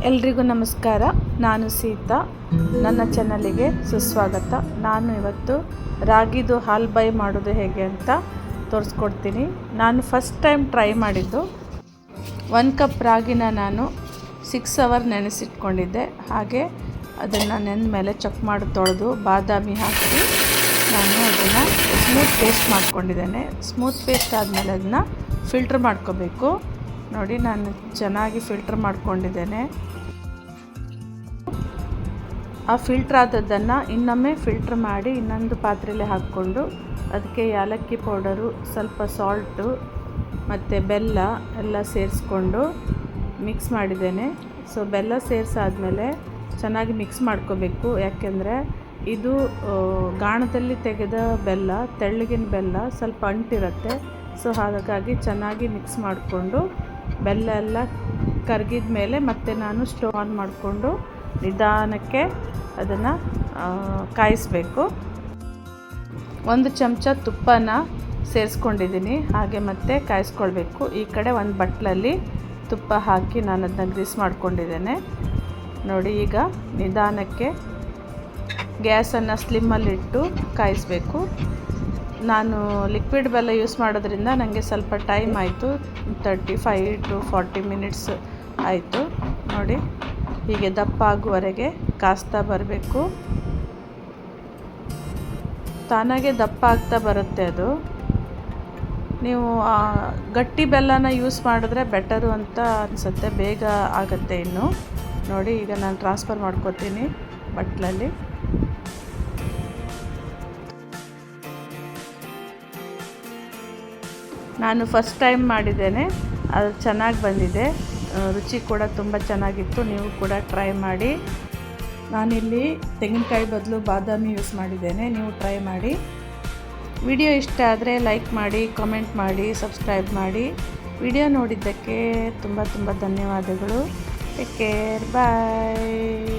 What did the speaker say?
ಎಲ್ರಿಗೂ ನಮಸ್ಕಾರ. ನಾನು ಸೀತಾ. ನನ್ನ ಚಾನಲಿಗೆ ಸುಸ್ವಾಗತ. ನಾನು ಇವತ್ತು ರಾಗಿದು ಹಾಲು ಬೈ ಮಾಡೋದು ಹೇಗೆ ಅಂತ ತೋರಿಸ್ಕೊಡ್ತೀನಿ. ನಾನು ಫಸ್ಟ್ ಟೈಮ್ ಟ್ರೈ ಮಾಡಿದ್ದು. 1 ಕಪ್ ರಾಗಿನ ನಾನು 6 ಅವರ್ ನೆನೆಸಿಟ್ಕೊಂಡಿದ್ದೆ. ಹಾಗೆ ಅದನ್ನು ನೆಂದ ಮೇಲೆ ಚೆಕ್ ಮಾಡಿ ತೊಳೆದು ಬಾದಾಮಿ ಹಾಕಿ ನಾನು ಅದನ್ನು ಸ್ಮೂತ್ ಪೇಸ್ಟ್ ಮಾಡ್ಕೊಂಡಿದ್ದೇನೆ. ಸ್ಮೂತ್ ಪೇಸ್ಟ್ ಆದಮೇಲೆ ಅದನ್ನು ಫಿಲ್ಟ್ರ್ ಮಾಡ್ಕೋಬೇಕು. ನೋಡಿ, ನಾನು ಚೆನ್ನಾಗಿ ಫಿಲ್ಟ್ರ್ ಮಾಡ್ಕೊಂಡಿದ್ದೇನೆ. ಆ ಫಿಲ್ಟ್ರ್ ಆದದ್ದನ್ನು ಇನ್ನೊಮ್ಮೆ ಫಿಲ್ಟ್ರ್ ಮಾಡಿ ಇನ್ನೊಂದು ಪಾತ್ರೆಯಲ್ಲಿ ಹಾಕ್ಕೊಂಡು ಅದಕ್ಕೆ ಏಲಕ್ಕಿ ಪೌಡರು, ಸ್ವಲ್ಪ ಸಾಲ್ಟು ಮತ್ತು ಬೆಲ್ಲ ಎಲ್ಲ ಸೇರಿಸ್ಕೊಂಡು ಮಿಕ್ಸ್ ಮಾಡಿದ್ದೇನೆ. ಸೊ ಬೆಲ್ಲ ಸೇರಿಸಾದ್ಮೇಲೆ ಚೆನ್ನಾಗಿ ಮಿಕ್ಸ್ ಮಾಡ್ಕೋಬೇಕು. ಯಾಕೆಂದರೆ ಇದು ಗಾಣದಲ್ಲಿ ತೆಗೆದ ಬೆಲ್ಲ, ತೆಳ್ಳಗಿನ ಬೆಲ್ಲ, ಸ್ವಲ್ಪ ಅಂಟಿರುತ್ತೆ. ಸೊ ಹಾಗಾಗಿ ಚೆನ್ನಾಗಿ ಮಿಕ್ಸ್ ಮಾಡಿಕೊಂಡು ಬೆಲ್ಲ ಎಲ್ಲ ಕರಗಿದ ಮೇಲೆ ಮತ್ತೆ ನಾನು ಸ್ಟವ್ ಆನ್ ಮಾಡಿಕೊಂಡು ನಿಧಾನಕ್ಕೆ ಅದನ್ನು ಕಾಯಿಸಬೇಕು. 1 ಚಮಚ ತುಪ್ಪನ ಸೇರಿಸ್ಕೊಂಡಿದ್ದೀನಿ. ಹಾಗೆ ಮತ್ತೆ ಕಾಯಿಸ್ಕೊಳ್ಬೇಕು. ಈ ಕಡೆ ಒಂದು ಬಟ್ಲಲ್ಲಿ ತುಪ್ಪ ಹಾಕಿ ನಾನು ಅದನ್ನ ಗ್ರೀಸ್ ಮಾಡ್ಕೊಂಡಿದ್ದೇನೆ. ನೋಡಿ, ಈಗ ನಿಧಾನಕ್ಕೆ ಗ್ಯಾಸನ್ನು ಸ್ಲಿಮ್ಮಲ್ಲಿಟ್ಟು ಕಾಯಿಸಬೇಕು. ನಾನು ಲಿಕ್ವಿಡ್ ಬೆಲ್ಲ ಯೂಸ್ ಮಾಡೋದ್ರಿಂದ ನನಗೆ ಸ್ವಲ್ಪ ಟೈಮ್ ಆಯಿತು. 35 to 40 ಮಿನಿಟ್ಸ್ ಆಯಿತು. ನೋಡಿ, ಹೀಗೆ ದಪ್ಪ ಆಗುವವರೆಗೆ ಕಾಸ್ತಾ ಬರಬೇಕು. ತಾನಾಗೆ ದಪ್ಪ ಆಗ್ತಾ ಬರುತ್ತೆ ಅದು. ನೀವು ಗಟ್ಟಿ ಬೆಲ್ಲನ ಯೂಸ್ ಮಾಡಿದ್ರೆ ಬೆಟರು ಅಂತ ಅನಿಸುತ್ತೆ, ಬೇಗ ಆಗುತ್ತೆ. ಇನ್ನು ನೋಡಿ, ಈಗ ನಾನು ಟ್ರಾನ್ಸ್ಫರ್ ಮಾಡ್ಕೋತೀನಿ ಬಟ್ಲಲ್ಲಿ. ನಾನು ಫಸ್ಟ್ ಟೈಮ್ ಮಾಡಿದ್ದೇನೆ, ಅದು ಚೆನ್ನಾಗಿ ಬಂದಿದೆ. ರುಚಿ ಕೂಡ ತುಂಬ ಚೆನ್ನಾಗಿತ್ತು. ನೀವು ಕೂಡ ಟ್ರೈ ಮಾಡಿ. ನಾನಿಲ್ಲಿ ತೆಂಗಿನಕಾಯಿ ಬದಲು ಬಾದಾಮಿ ಯೂಸ್ ಮಾಡಿದ್ದೇನೆ. ನೀವು ಟ್ರೈ ಮಾಡಿ. ವಿಡಿಯೋ ಇಷ್ಟ ಆದರೆ ಲೈಕ್ ಮಾಡಿ, ಕಾಮೆಂಟ್ ಮಾಡಿ, ಸಬ್ಸ್ಕ್ರೈಬ್ ಮಾಡಿ. ವಿಡಿಯೋ ನೋಡಿದ್ದಕ್ಕೆ ತುಂಬ ಧನ್ಯವಾದಗಳು. Take care. ಬಾಯ್.